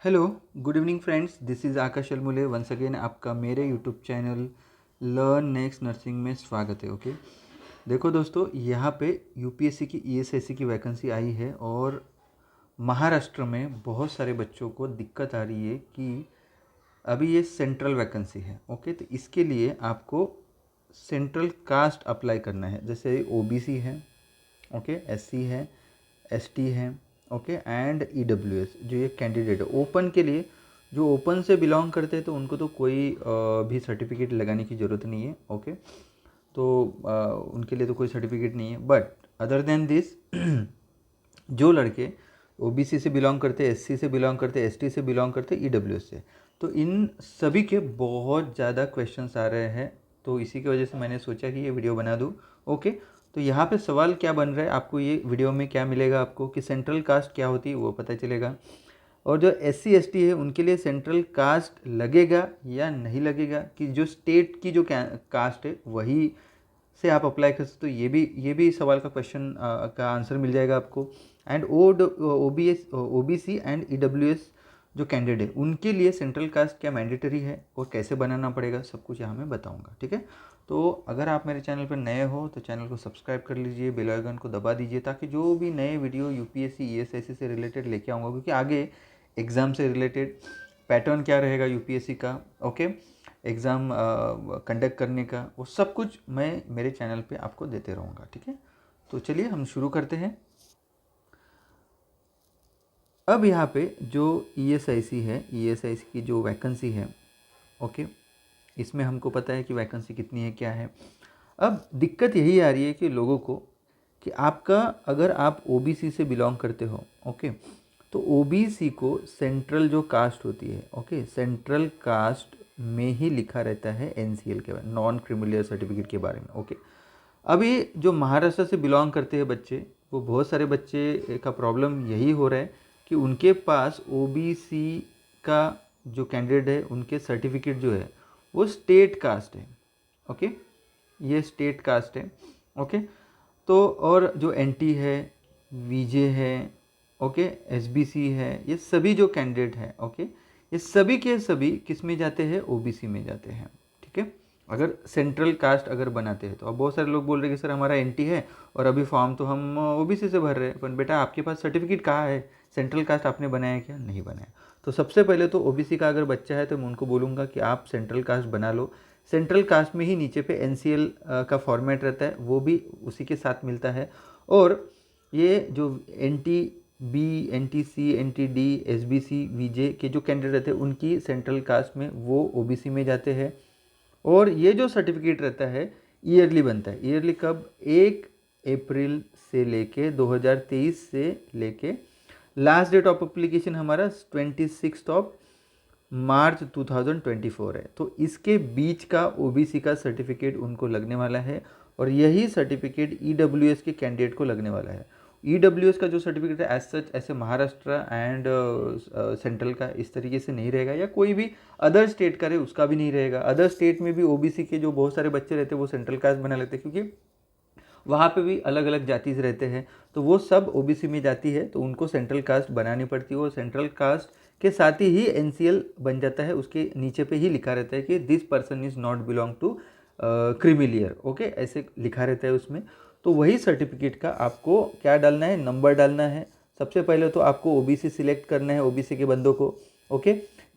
Hello, good evening friends. This is Akash Almule. Once again आपका मेरे YouTube channel learn next nursing में स्वागत है। ओके, देखो दोस्तों, यहाँ पे यूपीएससी की ईएसआईसी की वैकेंसी आई है और महाराष्ट्र में बहुत सारे बच्चों को दिक्कत आ रही है कि अभी ये सेंट्रल वैकेंसी है। ओके, तो इसके लिए आपको सेंट्रल कास्ट अप्लाई करना है। जैसे ओबीसी है, ओके, एससी है, एसटी है, ओके, एंड ईडब्ल्यूएस जो ये कैंडिडेट है ओपन के लिए। जो ओपन से बिलोंग करते हैं तो उनको तो कोई भी सर्टिफिकेट लगाने की ज़रूरत नहीं है। ओके, तो उनके लिए तो कोई सर्टिफिकेट नहीं है। बट अदर देन दिस जो लड़के ओबीसी से बिलोंग करते हैं, एससी से बिलोंग करते हैं, एसटी से बिलोंग करते हैं, ईडब्ल्यूएस से, तो इन सभी के बहुत ज़्यादा क्वेश्चंस आ रहे हैं। तो इसी की वजह से मैंने सोचा कि ये वीडियो बना दूँ। ओके, तो यहाँ पे सवाल क्या बन रहा है, आपको ये वीडियो में क्या मिलेगा, आपको कि सेंट्रल कास्ट क्या होती है वो पता चलेगा। और जो एससी एसटी है उनके लिए सेंट्रल कास्ट लगेगा या नहीं लगेगा, कि जो स्टेट की जो कास्ट है वही से आप अप्लाई कर सकते हो। ये भी सवाल का क्वेश्चन का आंसर मिल जाएगा आपको। एंड ओबीसी एंड ईडब्ल्यूएस जो कैंडिडेट है उनके लिए सेंट्रल कास्ट क्या मैंडेटरी है और कैसे बनाना पड़ेगा, सब कुछ यहाँ मैं बताऊँगा। ठीक है, तो अगर आप मेरे चैनल पर नए हो तो चैनल को सब्सक्राइब कर लीजिए, बेल आइकन को दबा दीजिए, ताकि जो भी नए वीडियो यूपीएससी ईएसआईसी से रिलेटेड लेके आऊँगा, क्योंकि आगे एग्ज़ाम से रिलेटेड पैटर्न क्या रहेगा यूपीएससी का, ओके, एग्ज़ाम कंडक्ट करने का, वो सब कुछ मैं मेरे चैनल पे आपको देते रहूँगा। ठीक है, तो चलिए हम शुरू करते हैं। अब यहाँ पे जो ईएसआईसी है, ईएसआईसी की जो वैकेंसी है, ओके, इसमें हमको पता है कि वैकेंसी कितनी है, क्या है। अब दिक्कत यही आ रही है कि लोगों को, कि आपका अगर आप ओबीसी से बिलोंग करते हो, ओके, तो ओबीसी को सेंट्रल जो कास्ट होती है, ओके, सेंट्रल कास्ट में ही लिखा रहता है एनसीएल के बारे में, नॉन क्रिमिलियर सर्टिफिकेट के बारे में। ओके, अभी जो महाराष्ट्र से बिलोंग करते हैं बच्चे, वो बहुत सारे बच्चे का प्रॉब्लम यही हो रहा है कि उनके पास ओबीसी का जो कैंडिडेट है उनके सर्टिफिकेट जो है वो स्टेट कास्ट है। ओके, ये स्टेट कास्ट है। ओके, तो और जो एनटी है, वीजे है, ओके, एसबीसी है, ये सभी जो कैंडिडेट हैं, ओके, ये सभी के सभी किस में जाते हैं, ओबीसी में जाते हैं। ठीक है, अगर सेंट्रल कास्ट अगर बनाते हैं तो अब बहुत सारे लोग बोल रहे हैं कि सर हमारा एनटी है और अभी फॉर्म तो हम ओबीसी से भर रहे हैं। पर बेटा आपके पास सर्टिफिकेट कहाँ है, सेंट्रल कास्ट आपने बनाया क्या, नहीं बनाया। तो सबसे पहले तो ओबीसी का अगर बच्चा है तो मैं उनको बोलूँगा कि आप सेंट्रल कास्ट बना लो। सेंट्रल कास्ट में ही नीचे पे एनसीएल का फॉर्मेट रहता है, वो भी उसी के साथ मिलता है। और ये जो N T B, N T C, N T D, S B C, V J K जो कैंडिडेट रहते हैं उनकी सेंट्रल कास्ट में वो ओबीसी में जाते हैं। और ये जो सर्टिफिकेट रहता है ईयरली बनता है। ईयरली कब, 1 अप्रैल से लेके 2023 से लेके लास्ट डेट ऑफ अप्लीकेशन हमारा 26 मार्च 2024 है। तो इसके बीच का ओबीसी का सर्टिफिकेट उनको लगने वाला है और यही सर्टिफिकेट ईडब्ल्यूएस के कैंडिडेट को लगने वाला है। ईडब्ल्यूएस का जो सर्टिफिकेट है एज सच ऐसे महाराष्ट्र एंड सेंट्रल का इस तरीके से नहीं रहेगा, या कोई भी अदर स्टेट का रहे उसका भी नहीं रहेगा। अदर स्टेट में भी ओबीसी के जो बहुत सारे बच्चे रहते हैं वो सेंट्रल कास्ट बना लेते हैं, क्योंकि वहाँ पे भी अलग अलग जाति रहते हैं, तो वो सब ओबीसी में जाती है, तो उनको सेंट्रल कास्ट बनानी पड़ती है। और सेंट्रल कास्ट के साथ ही एनसीएल बन जाता है, उसके नीचे पे ही लिखा रहता है कि this person is not belong to creamy layer. Okay, ऐसे लिखा रहता है उसमें। तो वही सर्टिफिकेट का आपको क्या डालना है, नंबर डालना है। सबसे पहले तो आपको ओबीसी सिलेक्ट करना है, ओबीसी के बंदों को। ओके,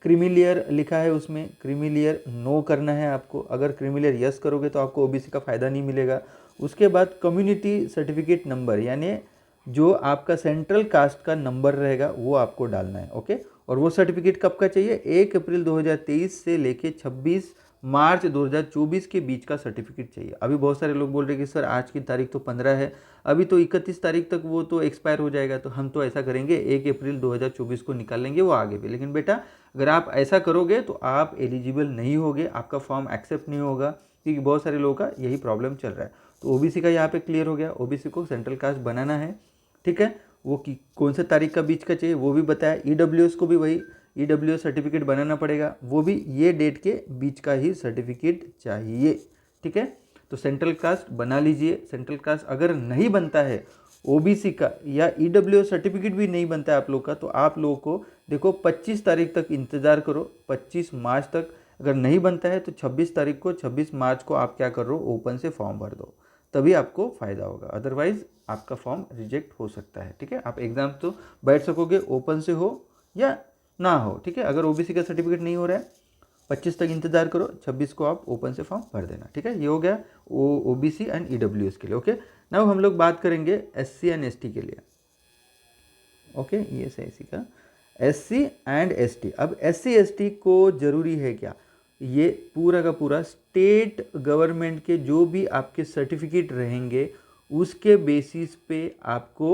क्रीमिलियर लिखा है उसमें, क्रीमिलियर नो करना है आपको। अगर क्रीमिलियर यस करोगे तो आपको ओबीसी का फ़ायदा नहीं मिलेगा। उसके बाद कम्युनिटी सर्टिफिकेट नंबर, यानी जो आपका सेंट्रल कास्ट का नंबर रहेगा वो आपको डालना है। ओके, और वो सर्टिफिकेट कब का चाहिए, 1 अप्रैल 2023 से लेके 26 मार्च 2024 के बीच का सर्टिफिकेट चाहिए। अभी बहुत सारे लोग बोल रहे हैं कि सर आज की तारीख तो 15 है, अभी तो 31 तारीख तक वो तो एक्सपायर हो जाएगा। तो हम तो ऐसा करेंगे 1 अप्रैल 2024 को निकाल लेंगे, वो आगे भी। लेकिन बेटा अगर आप ऐसा करोगे तो आप एलिजिबल नहीं होगे, आपका फॉर्म एक्सेप्ट नहीं होगा, क्योंकि बहुत सारे लोगों का यही प्रॉब्लम चल रहा है। तो ओबीसी का यहाँ पे क्लियर हो गया, ओबीसी को सेंट्रल कास्ट बनाना है। ठीक है, वो कौन से तारीख का बीच का चाहिए वो भी बताया। ईडब्ल्यूएस को भी वही ईडब्ल्यूएस सर्टिफिकेट बनाना पड़ेगा, वो भी ये डेट के बीच का ही सर्टिफिकेट चाहिए। ठीक है, तो सेंट्रल कास्ट बना लीजिए। सेंट्रल कास्ट अगर नहीं बनता है ओबीसी का या ईडब्ल्यूएस सर्टिफिकेट भी नहीं बनता है आप लोग का, तो आप लोगों को देखो 25 तारीख तक इंतज़ार करो, 25 मार्च तक। अगर नहीं बनता है तो 26 तारीख को, 26 मार्च को आप क्या करो, ओपन से फॉर्म भर दो, तभी आपको फ़ायदा होगा, अदरवाइज़ आपका फॉर्म रिजेक्ट हो सकता है। ठीक है, आप एग्ज़ाम तो बैठ सकोगे, ओपन से हो या ना हो। ठीक है, अगर ओबीसी का सर्टिफिकेट नहीं हो रहा है 25 तक इंतजार करो, 26 को आप ओपन से फॉर्म भर देना। ठीक है, ये हो गया ओबीसी एंड ईडब्ल्यूएस के लिए। ओके, नाउ हम लोग बात करेंगे एससी एंड एसटी के लिए। ओके, ये एससी का एससी एंड एसटी। अब एससी एसटी को ज़रूरी है क्या, ये पूरा का पूरा स्टेट गवर्नमेंट के जो भी आपके सर्टिफिकेट रहेंगे उसके बेसिस पे आपको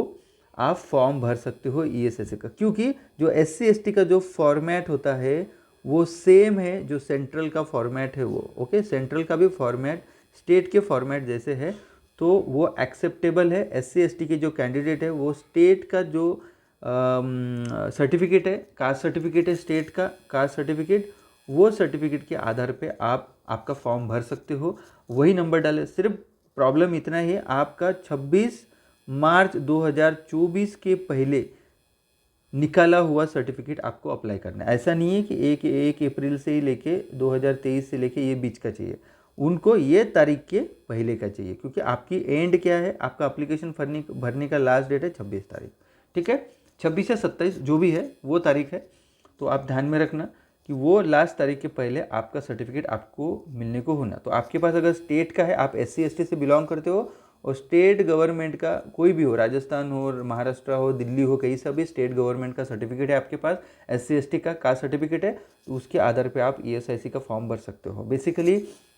आप फॉर्म भर सकते हो ईएसआईसी का, क्योंकि जो एससी एसटी का जो फॉर्मेट होता है वो सेम है जो सेंट्रल का फॉर्मेट है वो। ओके, सेंट्रल का भी फॉर्मेट स्टेट के फॉर्मेट जैसे है, तो वो एक्सेप्टेबल है। एससी एसटी के जो कैंडिडेट है वो स्टेट का जो सर्टिफिकेट है, कास्ट सर्टिफिकेट है स्टेट का, कास्ट सर्टिफिकेट, वो सर्टिफिकेट के आधार पे आप आपका फॉर्म भर सकते हो, वही नंबर डालें। सिर्फ प्रॉब्लम इतना ही है, आपका 26 मार्च 2024 के पहले निकाला हुआ सर्टिफिकेट आपको अप्लाई करना है। ऐसा नहीं है कि एक अप्रैल से ही लेके 2023 से लेके ये बीच का चाहिए, उनको ये तारीख के पहले का चाहिए, क्योंकि आपकी एंड क्या है, आपका एप्लीकेशन भरने का लास्ट डेट है 26 तारीख। ठीक है, 26 या 27 जो भी है वो तारीख है, तो आप ध्यान में रखना कि वो लास्ट तारीख के पहले आपका सर्टिफिकेट आपको मिलने को होना। तो आपके पास अगर स्टेट का है, आप एससी एसटी से बिलोंग करते हो और स्टेट गवर्नमेंट का कोई भी हो, राजस्थान हो, महाराष्ट्र हो, दिल्ली हो, कहीं सा भी स्टेट गवर्नमेंट का सर्टिफिकेट है आपके पास, एससी एसटी का कास्ट सर्टिफिकेट है, तो उसके आधार पे आप ईएसआईसी का फॉर्म भर सकते हो। बेसिकली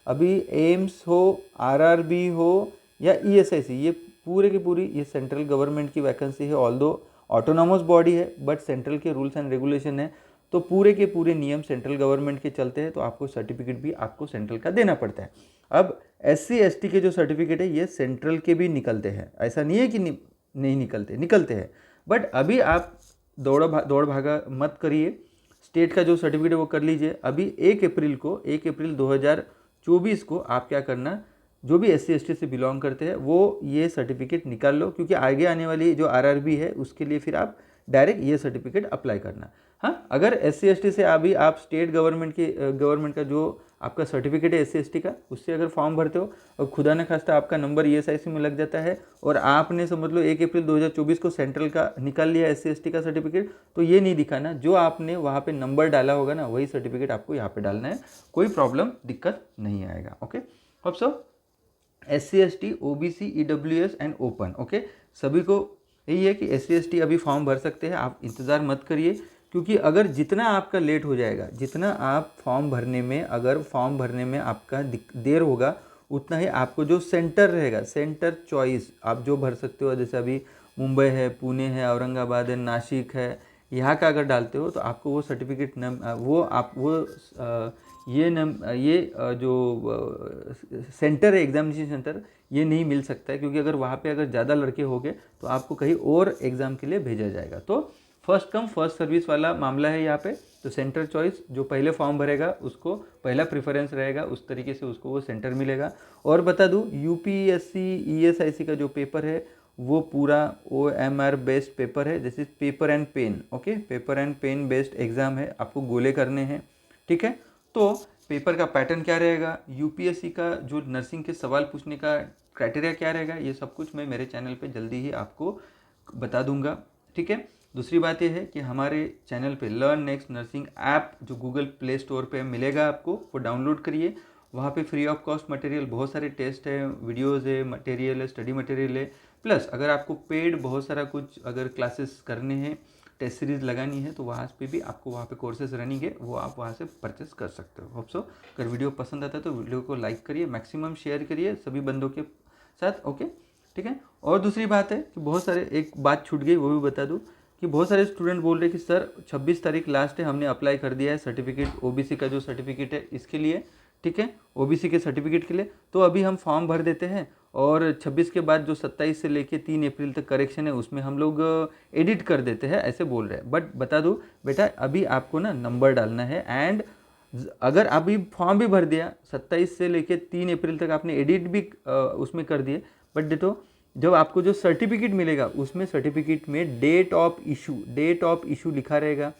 अभी एम्स हो, आरआरबी हो या ईएसआईसी, ये पूरे की पूरी ये सेंट्रल गवर्नमेंट की वैकेंसी है। ऑल्दो ऑटोनॉमस बॉडी है बट सेंट्रल के रूल्स एंड रेगुलेशन है, तो पूरे के पूरे नियम सेंट्रल गवर्नमेंट के चलते हैं, तो आपको सर्टिफिकेट भी आपको सेंट्रल का देना पड़ता है। अब एससी एसटी के जो सर्टिफिकेट है ये सेंट्रल के भी निकलते हैं, ऐसा नहीं है कि नहीं निकलते हैं, बट अभी आप दौड़ भागा मत करिए, स्टेट का जो सर्टिफिकेट है वो कर लीजिए। अभी 1 अप्रैल 2024 को आप क्या करना, जो भी एससी एसटी से बिलोंग करते हैं वो ये सर्टिफिकेट निकाल लो, क्योंकि आगे आने वाली जो आरआरबी है उसके लिए फिर आप डायरेक्ट ये सर्टिफिकेट अप्लाई करना। हाँ, अगर एससी एसटी से अभी आप स्टेट गवर्नमेंट का जो आपका सर्टिफिकेट है एससी एसटी का, उससे अगर फॉर्म भरते हो और खुदा न खास्ता आपका नंबर ईएसआईसी में लग जाता है और आपने समझ लो 1 अप्रैल 2024 को सेंट्रल का निकाल लिया एससी एसटी का सर्टिफिकेट, तो ये नहीं दिखाना, जो आपने वहाँ पे नंबर डाला होगा ना वही सर्टिफिकेट आपको यहाँ पे डालना है, कोई प्रॉब्लम दिक्कत नहीं आएगा। ओके, अब सब SC ST, OBC, EWS and open. Okay, सभी को यही है कि एससी एसटी अभी फॉर्म भर सकते हैं, आप इंतज़ार मत करिए, क्योंकि अगर जितना आपका लेट हो जाएगा, जितना आप फॉर्म भरने में, अगर फॉर्म भरने में आपका देर होगा, उतना ही आपको जो सेंटर रहेगा, सेंटर चॉइस आप जो भर सकते हो, जैसे अभी मुंबई है, पुणे है, औरंगाबाद है, नासिक है, यहाँ का अगर डालते हो तो आपको वो सर्टिफिकेट जो सेंटर है, एग्जामिनेशन सेंटर, ये नहीं मिल सकता है, क्योंकि अगर वहाँ पे अगर ज़्यादा लड़के हो गए तो आपको कहीं और एग्ज़ाम के लिए भेजा जाएगा। तो फर्स्ट कम फर्स्ट सर्विस वाला मामला है यहाँ पे, तो सेंटर चॉइस, जो पहले फॉर्म भरेगा उसको पहला प्रेफरेंस रहेगा, उस तरीके से उसको वो सेंटर मिलेगा। और बता दूँ, यूपीएससी ईएसआईसी का जो पेपर है वो पूरा OMR बेस्ड पेपर है, जैसे paper and pen. Okay, paper and pen based exam है, आपको गोले करने हैं। ठीक है, तो पेपर का पैटर्न क्या रहेगा, यूपीएससी का जो नर्सिंग के सवाल पूछने का क्राइटेरिया क्या रहेगा, ये सब कुछ मैं मेरे चैनल पे जल्दी ही आपको बता दूंगा। ठीक है, दूसरी बात ये है कि हमारे चैनल पे लर्न नेक्स्ट नर्सिंग ऐप जो गूगल प्ले स्टोर पे मिलेगा आपको, वो डाउनलोड करिए। वहाँ पे फ्री ऑफ कॉस्ट मटेरियल, बहुत सारे टेस्ट है, वीडियोज़ है, मटेरियल है, स्टडी मटेरियल है, प्लस अगर आपको पेड बहुत सारा कुछ अगर क्लासेस करने हैं, टेस्ट सीरीज लगानी है, तो वहाँ पे भी आपको वहाँ पे कोर्सेज रनिंग है, वो आप वहाँ से परचेस कर सकते हो। होप सो अगर वीडियो पसंद आता है तो वीडियो को लाइक करिए, मैक्सिमम शेयर करिए सभी बंदों के साथ। ओके, ठीक है। और दूसरी बात है कि बहुत सारे, एक बात छूट गई वो भी बता दूँ कि बहुत सारे स्टूडेंट बोल रहे हैं कि सर 26 तारीख लास्ट है, हमने अप्लाई कर दिया है सर्टिफिकेट, ओबीसी का जो सर्टिफिकेट है इसके लिए। ठीक है, ओबीसी के सर्टिफिकेट के लिए, तो अभी हम फॉर्म भर देते हैं और 26 के बाद जो 27 से लेके 3 अप्रैल तक करेक्शन है उसमें हम लोग एडिट कर देते हैं, ऐसे बोल रहे हैं। बट बता दूँ बेटा, अभी आपको ना नंबर डालना है, एंड अगर अभी फॉर्म भी भर दिया 27 से लेके 3 अप्रैल तक, आपने एडिट भी उसमें कर दिए, बट देखो जब आपको जो सर्टिफिकेट मिलेगा उसमें सर्टिफिकेट में डेट ऑफ इशू लिखा रहेगा।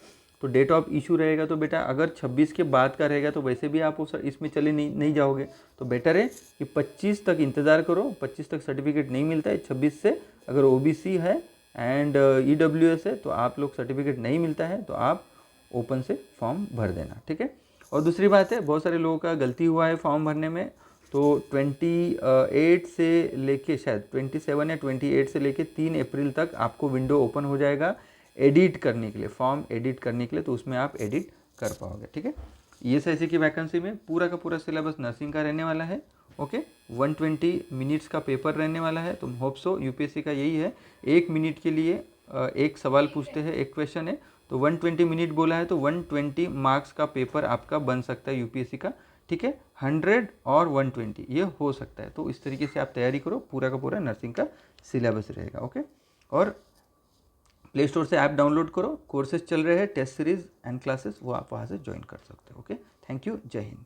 तो डेट ऑफ इशू रहेगा तो बेटा अगर 26 के बाद का रहेगा तो वैसे भी आप इसमें चले नहीं जाओगे। तो बेटर है कि 25 तक इंतज़ार करो, 25 तक सर्टिफिकेट नहीं मिलता है, 26 से अगर OBC है एंड EWS है तो आप लोग सर्टिफिकेट नहीं मिलता है तो आप ओपन से फॉर्म भर देना, ठीक है। और दूसरी बात है, बहुत सारे लोगों का गलती हुआ है फॉर्म भरने में, तो 28 से लेके शायद 27 या 28 से लेके 3 अप्रैल तक आपको विंडो ओपन हो जाएगा एडिट करने के लिए, फॉर्म एडिट करने के लिए, तो उसमें आप एडिट कर पाओगे, ठीक है। ESIC की वैकेंसी में पूरा का पूरा सिलेबस नर्सिंग का रहने वाला है, ओके। 120 मिनट्स का पेपर रहने वाला है। तो होप सो UPSC का यही है, 1 मिनट के लिए एक सवाल पूछते हैं, एक क्वेश्चन है, तो 120 मिनट बोला है तो 120 मार्क्स का पेपर आपका बन सकता है UPSC का, ठीक है। 100 और 120 ये हो सकता है। तो इस तरीके से आप तैयारी करो, पूरा का पूरा नर्सिंग का सिलेबस रहेगा, ओके। और प्ले स्टोर से ऐप डाउनलोड करो, कोर्सेज चल रहे हैं, टेस्ट सीरीज एंड क्लासेस, वो आप वहाँ से ज्वाइन कर सकते हो, ओके। थैंक यू, जय हिंद।